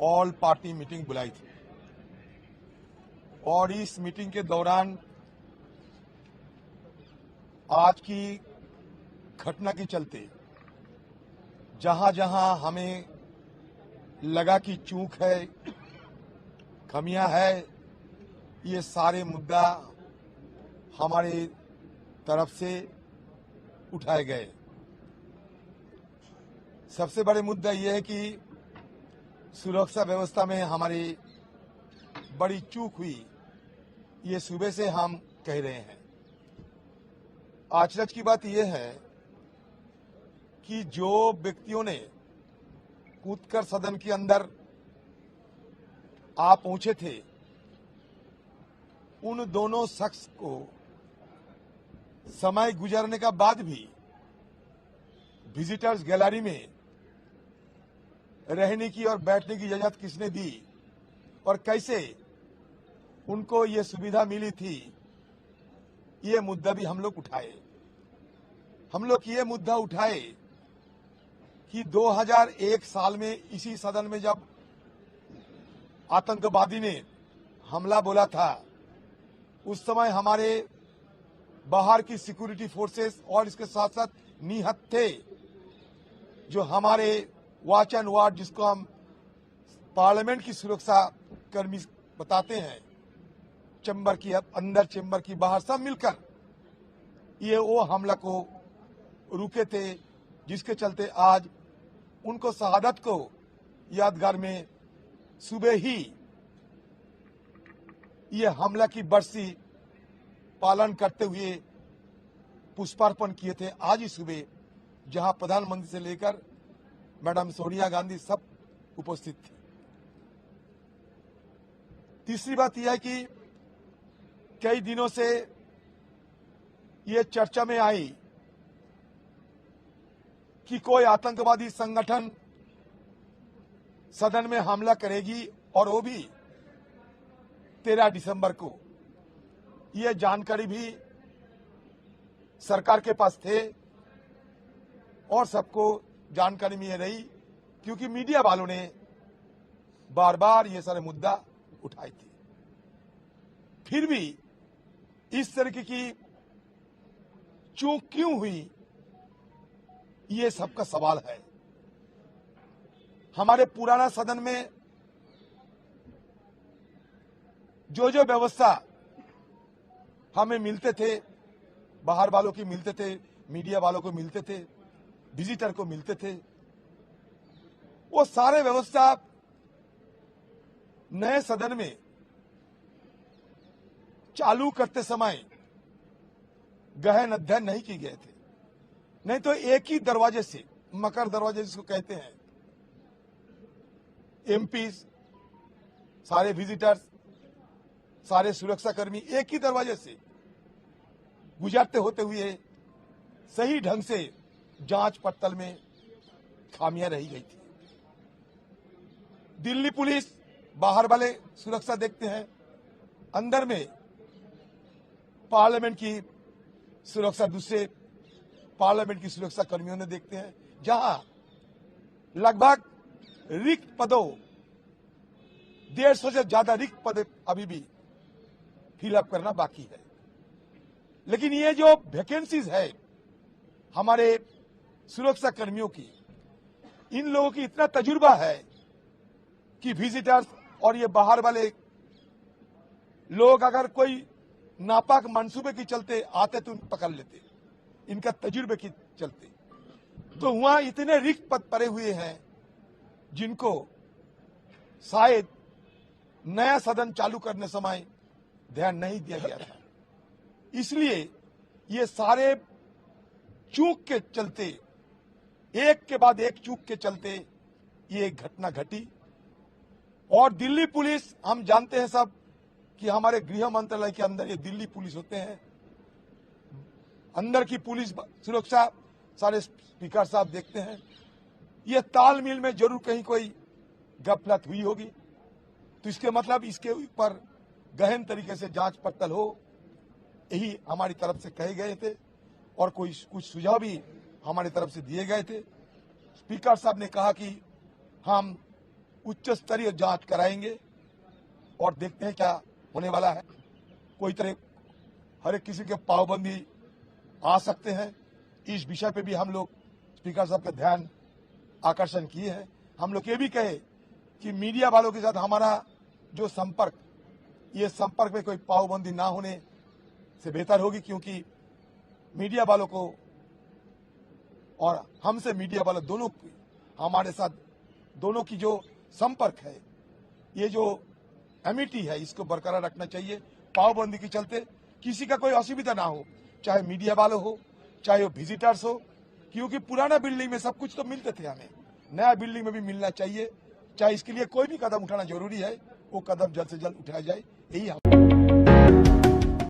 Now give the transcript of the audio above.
All party meeting बुलाई थी और इस मीटिंग के दौरान आज की घटना के चलते जहां जहां हमें लगा कि चूक है, कमियां है, ये सारे मुद्दा हमारे तरफ से उठाए गए। सबसे बड़े मुद्दा यह है कि सुरक्षा व्यवस्था में हमारी बड़ी चूक हुई, ये सुबह से हम कह रहे हैं। आश्चर्य की बात यह है कि जो व्यक्तियों ने कूदकर सदन के अंदर आ पहुंचे थे, उन दोनों शख्स को समय गुजरने का बाद भी विजिटर्स गैलरी में रहने की और बैठने की इजाजत किसने दी और कैसे उनको ये सुविधा मिली थी, ये मुद्दा भी हम लोग उठाए। हम लोग ये मुद्दा उठाए कि 2001 साल में इसी सदन में जब आतंकवादी ने हमला बोला था, उस समय हमारे बाहर की सिक्योरिटी फोर्सेस और इसके साथ साथ निहत थे, जो हमारे वॉच एंड वार्ड, जिसको हम पार्लियामेंट की सुरक्षा कर्मी बताते हैं, चैम्बर की अंदर, चैम्बर की बाहर, सब मिलकर ये वो हमला को रुके थे, जिसके चलते आज उनको शहादत को यादगार में सुबह ही ये हमला की बरसी पालन करते हुए पुष्पार्पण किए थे। आज ही सुबह जहां प्रधानमंत्री से लेकर मैडम सोनिया गांधी सब उपस्थित थी। तीसरी बात यह है कि कई दिनों से ये चर्चा में आई कि कोई आतंकवादी संगठन सदन में हमला करेगी और वो भी 13 दिसंबर को। ये जानकारी भी सरकार के पास थे और सबको जानकारी में ये रही, क्योंकि मीडिया वालों ने बार बार ये सारे मुद्दा उठाए थे। फिर भी इस तरीके की चूक क्यों हुई, ये सबका सवाल है। हमारे पुराना सदन में जो जो व्यवस्था हमें मिलते थे, बाहर वालों की मिलते थे, मीडिया वालों को मिलते थे, विजिटर को मिलते थे, वो सारे व्यवस्था नए सदन में चालू करते समय गहन अध्ययन नहीं किए गए थे। नहीं तो एक ही दरवाजे से, मकर दरवाजे जिसको कहते हैं, एमपी, सारे विजिटर्स, सारे सुरक्षाकर्मी एक ही दरवाजे से गुजरते होते हुए सही ढंग से जांच पड़ताल में खामियां रही गई थी। दिल्ली पुलिस बाहर वाले सुरक्षा देखते हैं, अंदर में पार्लियामेंट की सुरक्षा दूसरे पार्लियामेंट की सुरक्षा कर्मियों ने देखते हैं, जहां लगभग रिक्त पदों 150 से ज्यादा रिक्त पद अभी भी फिलअप करना बाकी है। लेकिन ये जो वैकेंसीज है हमारे सुरक्षा कर्मियों की, इन लोगों की इतना तजुर्बा है कि विजिटर्स और ये बाहर वाले लोग अगर कोई नापाक मंसूबे के चलते आते तो उनको पकड़ लेते, इनका तजुर्बे के चलते। तो वहां इतने रिक्त पद पड़े हुए हैं जिनको शायद नया सदन चालू करने समय ध्यान नहीं दिया गया था। इसलिए ये सारे चूक के चलते, एक के बाद एक चूक के चलते ये घटना घटी। और दिल्ली पुलिस, हम जानते हैं सब कि हमारे गृह मंत्रालय के अंदर ये दिल्ली पुलिस होते हैं, अंदर की पुलिस सुरक्षा सारे स्पीकर साहब देखते हैं। ये तालमेल में जरूर कहीं कोई गफलत हुई होगी, तो इसके मतलब इसके ऊपर गहन तरीके से जांच पड़ताल हो, यही हमारी तरफ से कहे गए थे और कुछ सुझाव भी हमारी तरफ से दिए गए थे। स्पीकर साहब ने कहा कि हम उच्च स्तरीय जांच कराएंगे और देखते हैं क्या होने वाला है। कोई तरह हर एक किसी के पाबंदी आ सकते हैं, इस विषय पे भी हम लोग स्पीकर साहब का ध्यान आकर्षण किए हैं। हम लोग ये भी कहे कि मीडिया वालों के साथ हमारा जो संपर्क, ये संपर्क में कोई पाबंदी ना होने से बेहतर होगी, क्योंकि मीडिया वालों को और हमसे मीडिया वालों दोनों की, हमारे साथ दोनों की जो संपर्क है, ये जो एमिटी है, इसको बरकरार रखना चाहिए। पाबंदी के चलते किसी का कोई असुविधा ना हो, चाहे मीडिया वालों हो, चाहे वो विजिटर्स हो, क्योंकि पुराना बिल्डिंग में सब कुछ तो मिलते थे, हमें नया बिल्डिंग में भी मिलना चाहिए। चाहे इसके लिए कोई भी कदम उठाना जरूरी है, वो कदम जल्द से जल्द उठाया जाए, यही हम